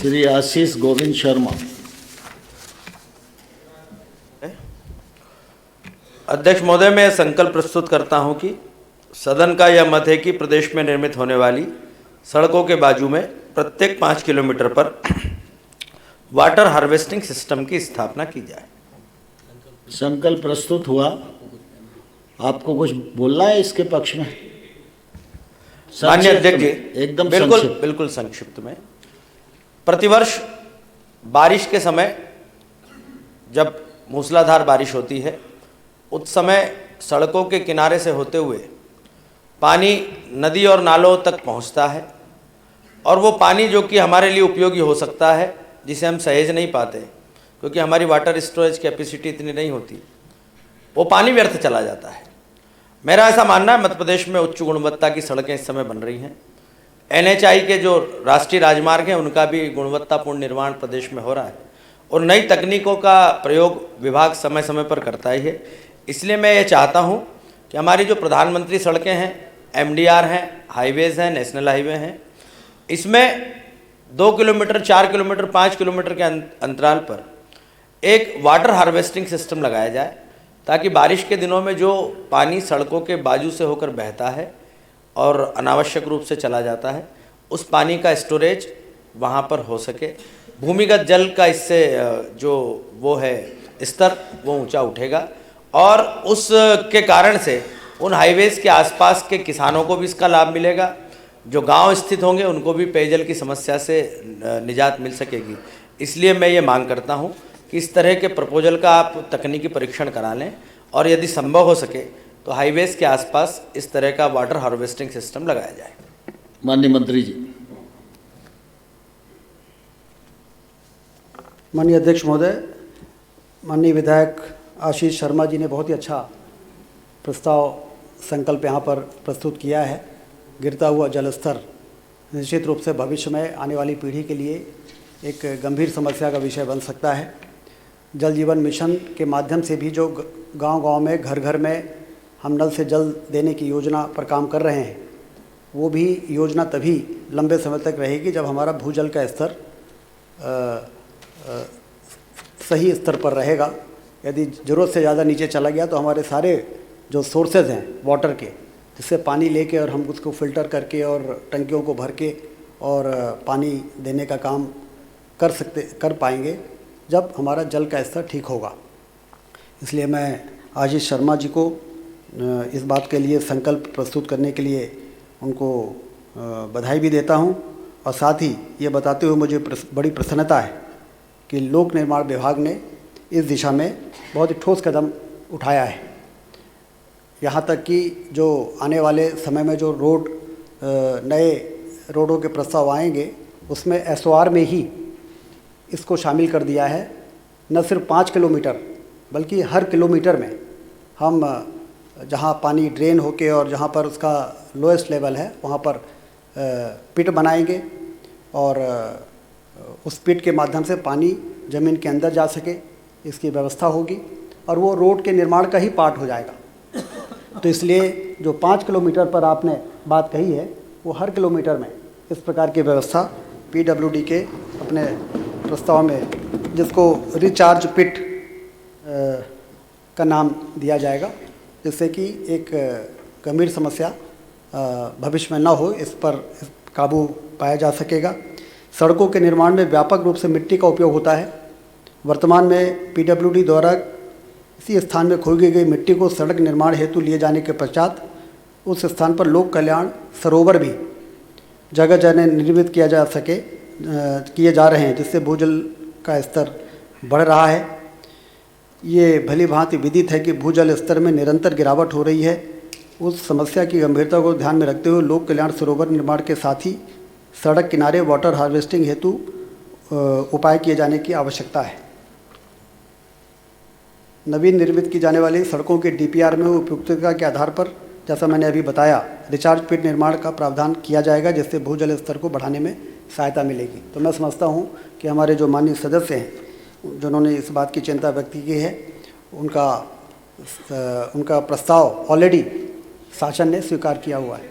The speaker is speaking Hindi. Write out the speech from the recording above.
श्री आशीष गोविंद शर्मा। अध्यक्ष महोदय, मैं संकल्प प्रस्तुत करता हूं कि सदन का यह मत है कि प्रदेश में निर्मित होने वाली सड़कों के बाजू में प्रत्येक 5 किलोमीटर पर वाटर हार्वेस्टिंग सिस्टम की स्थापना की जाए। संकल्प प्रस्तुत हुआ। आपको कुछ बोलना है इसके पक्ष में? माननीय अध्यक्ष जी, एकदम बिल्कुल संक्षिप्त में। प्रतिवर्ष बारिश के समय जब मूसलाधार बारिश होती है, उस समय सड़कों के किनारे से होते हुए पानी नदी और नालों तक पहुंचता है, और वो पानी जो कि हमारे लिए उपयोगी हो सकता है, जिसे हम सहेज नहीं पाते क्योंकि हमारी वाटर स्टोरेज कैपेसिटी इतनी नहीं होती, वो पानी व्यर्थ चला जाता है। मेरा ऐसा मानना है, मध्य प्रदेश में उच्च गुणवत्ता की सड़कें इस समय बन रही हैं। NHAI के जो राष्ट्रीय राजमार्ग हैं, उनका भी गुणवत्तापूर्ण निर्माण प्रदेश में हो रहा है, और नई तकनीकों का प्रयोग विभाग समय समय पर करता ही है। इसलिए मैं ये चाहता हूँ कि हमारी जो प्रधानमंत्री सड़कें हैं, MDR हैं, हाईवेज़ हैं, नेशनल हाईवे हैं, इसमें 2 किलोमीटर, 4 किलोमीटर, 5 किलोमीटर के अंतराल पर एक वाटर हार्वेस्टिंग सिस्टम लगाया जाए, ताकि बारिश के दिनों में जो पानी सड़कों के बाजू से होकर बहता है और अनावश्यक रूप से चला जाता है, उस पानी का स्टोरेज वहाँ पर हो सके। भूमिगत जल का इससे जो वो है स्तर, वो ऊंचा उठेगा, और उसके कारण से उन हाईवेज़ के आसपास के किसानों को भी इसका लाभ मिलेगा। जो गांव स्थित होंगे उनको भी पेयजल की समस्या से निजात मिल सकेगी। इसलिए मैं ये मांग करता हूँ कि इस तरह के प्रपोजल का आप तकनीकी परीक्षण करा लें, और यदि संभव हो सके तो हाईवेज़ के आसपास इस तरह का वाटर हार्वेस्टिंग सिस्टम लगाया जाए। माननीय मंत्री जी। माननीय अध्यक्ष महोदय, माननीय विधायक आशीष शर्मा जी ने बहुत ही अच्छा प्रस्ताव, संकल्प यहाँ पर प्रस्तुत किया है। गिरता हुआ जल स्तर निश्चित रूप से भविष्य में आने वाली पीढ़ी के लिए एक गंभीर समस्या का विषय बन सकता है। जल जीवन मिशन के माध्यम से भी जो गांव-गांव में, घर घर में हम नल से जल देने की योजना पर काम कर रहे हैं, वो भी योजना तभी लंबे समय तक रहेगी जब हमारा भूजल का स्तर सही स्तर पर रहेगा। यदि ज़रूरत से ज़्यादा नीचे चला गया तो हमारे सारे जो सोर्सेज हैं वाटर के, जिससे पानी लेके और हम उसको फ़िल्टर करके और टंकियों को भर के और पानी देने का काम कर पाएंगे जब हमारा जल का स्तर ठीक होगा। इसलिए मैं आशीष शर्मा जी को इस बात के लिए संकल्प प्रस्तुत करने के लिए उनको बधाई भी देता हूं, और साथ ही ये बताते हुए मुझे बड़ी प्रसन्नता है कि लोक निर्माण विभाग ने इस दिशा में बहुत ही ठोस कदम उठाया है। यहाँ तक कि जो आने वाले समय में जो नए रोडों के प्रस्ताव आएंगे, उसमें SOR में ही इसको शामिल कर दिया है। न सिर्फ 5 किलोमीटर बल्कि हर किलोमीटर में हम जहाँ पानी ड्रेन होके और जहाँ पर उसका लोएस्ट लेवल है, वहाँ पर पिट बनाएंगे, और उस पिट के माध्यम से पानी ज़मीन के अंदर जा सके, इसकी व्यवस्था होगी, और वो रोड के निर्माण का ही पार्ट हो जाएगा। तो इसलिए जो 5 किलोमीटर पर आपने बात कही है, वो हर किलोमीटर में इस प्रकार की व्यवस्था PWD के अपने प्रस्ताव में, जिसको रिचार्ज पिट का नाम दिया जाएगा, जिससे कि एक गंभीर समस्या भविष्य में ना हो, इस पर काबू पाया जा सकेगा। सड़कों के निर्माण में व्यापक रूप से मिट्टी का उपयोग होता है। वर्तमान में PWD द्वारा इसी स्थान में खोई गई मिट्टी को सड़क निर्माण हेतु लिए जाने के पश्चात उस स्थान पर लोक कल्याण सरोवर भी जगह जगह निर्मित किए जा रहे हैं, जिससे भूजल का स्तर बढ़ रहा है। ये भली भांति विदित है कि भूजल स्तर में निरंतर गिरावट हो रही है। उस समस्या की गंभीरता को ध्यान में रखते हुए लोक कल्याण सरोवर निर्माण के साथ ही सड़क किनारे वाटर हार्वेस्टिंग हेतु उपाय किए जाने की आवश्यकता है। नवीन निर्मित की जाने वाली सड़कों के DPR में उपयुक्तता के आधार पर, जैसा मैंने अभी बताया, रिचार्ज पिट निर्माण का प्रावधान किया जाएगा, जिससे भूजल स्तर को बढ़ाने में सहायता मिलेगी। तो मैं समझता हूँ कि हमारे जो माननीय सदस्य हैं, जिन्होंने इस बात की चिंता व्यक्त की है, उनका प्रस्ताव ऑलरेडी शासन ने स्वीकार किया हुआ है।